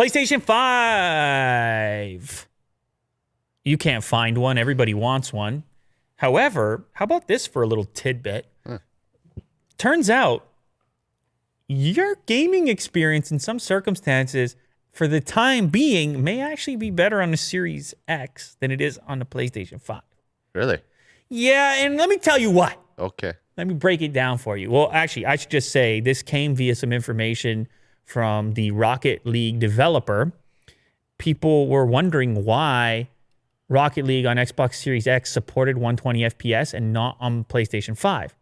PlayStation 5. You can't find one. Everybody wants one. However, how about this for a little tidbit? Turns out your gaming experience in some circumstances, for the time being, may actually be better on the Series X than it is on the PlayStation 5. Really? Yeah, and let me tell you what. Okay. Let me break it down for you. Well, actually, I should just say this came via some information from the Rocket League developer. People were wondering why Rocket League on Xbox Series X supported 120 FPS and not on PlayStation 5.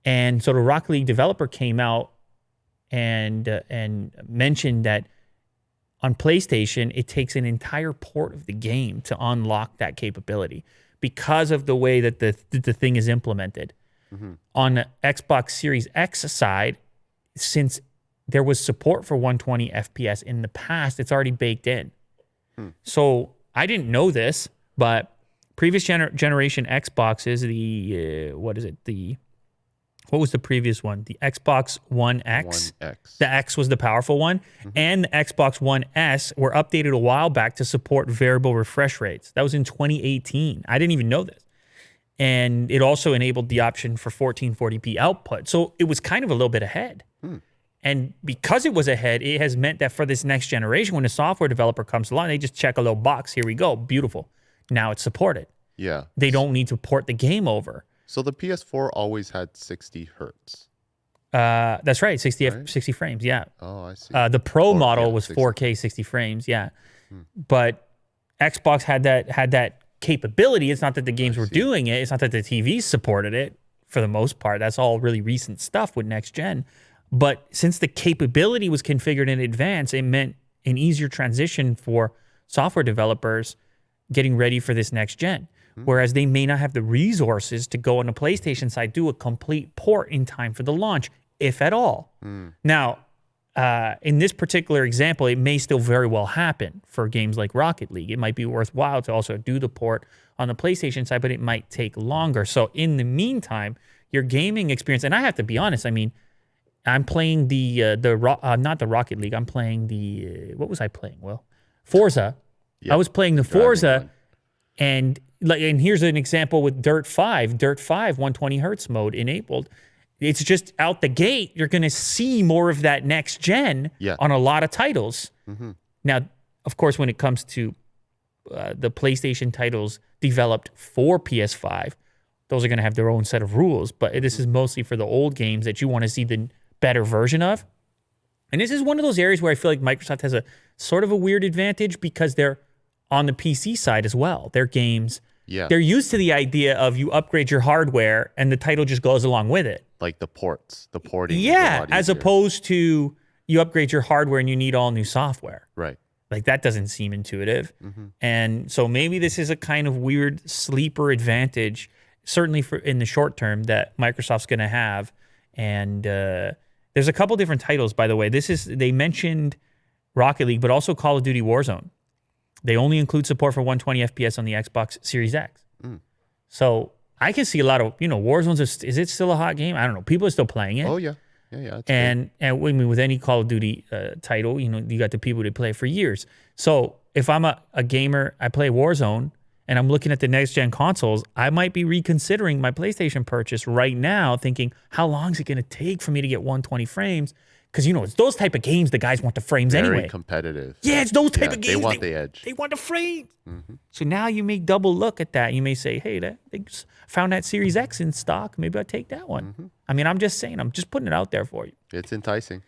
And so the Rocket League developer came out and mentioned that on PlayStation, it takes an entire port of the game to unlock that capability because of the way that the thing is implemented. On the Xbox Series X side, since there was support for 120 FPS in the past, it's already baked in. So I didn't know this, but previous generation Xboxes, what was the previous one? The Xbox One X. One X. The X was the powerful one. And the Xbox One S were updated a while back to support variable refresh rates. That was in 2018. I didn't even know this. And it also enabled the option for 1440p output. So it was kind of a little bit ahead. And because it was ahead, it has meant that for this next generation, when a software developer comes along, they just check a little box. Here we go. Beautiful. Now it's supported. Yeah. They don't need to port the game over. So the PS4 always had 60 hertz. That's right. 60 Right? 60 frames. Yeah. Oh, I see. The Pro model yeah, was 60. 4K 60 frames. Yeah. But Xbox had that capability. It's not that the games were doing it. It's not that the TVs supported it for the most part. That's all really recent stuff with next gen. But since the capability was configured in advance, it meant an easier transition for software developers getting ready for this next gen. Whereas they may not have the resources to go on the PlayStation side, do a complete port in time for the launch, if at all. Now, in this particular example, it may still very well happen for games like Rocket League. It might be worthwhile to also do the port on the PlayStation side, but it might take longer. So in the meantime, your gaming experience, and I have to be honest, I mean, I'm playing not the Rocket League. I'm playing what was I playing? Well, Forza. Yep. I was playing the Forza, one. and here's an example with Dirt 5. Dirt 5, 120 hertz mode enabled. It's just out the gate. You're going to see more of that next gen on a lot of titles. Now, of course, when it comes to the PlayStation titles developed for PS5, those are going to have their own set of rules. But this is mostly for the old games that you want to see the better version of. And this is one of those areas where I feel like Microsoft has a sort of a weird advantage because they're on the PC side as well. Their games, they're used to the idea of you upgrade your hardware and the title just goes along with it. Like the porting. Yeah, as opposed to you upgrade your hardware and you need all new software. Right. Like that doesn't seem intuitive. And so maybe this is a kind of weird sleeper advantage, certainly for in the short term, that Microsoft's going to have. And there's a couple different titles, by the way. They mentioned Rocket League, but also Call of Duty Warzone. They only include support for 120 FPS on the Xbox Series X. So I can see a lot of, Warzone's, is it still a hot game? I don't know. People are still playing it. Oh, yeah. Yeah. And I mean, with any Call of Duty title, you got the people that play for years. So if I'm a gamer, I play Warzone, and I'm looking at the next-gen consoles, I might be reconsidering my PlayStation purchase right now, thinking, how long is it going to take for me to get 120 frames? Because, it's those type of games the guys want the frames anyway. Very competitive. Yeah, it's those type of games. They want the edge. They want the frames. So now you may double look at that. You may say, hey, they just found that Series X in stock. Maybe I'll take that one. I mean, I'm just saying. I'm just putting it out there for you. It's enticing.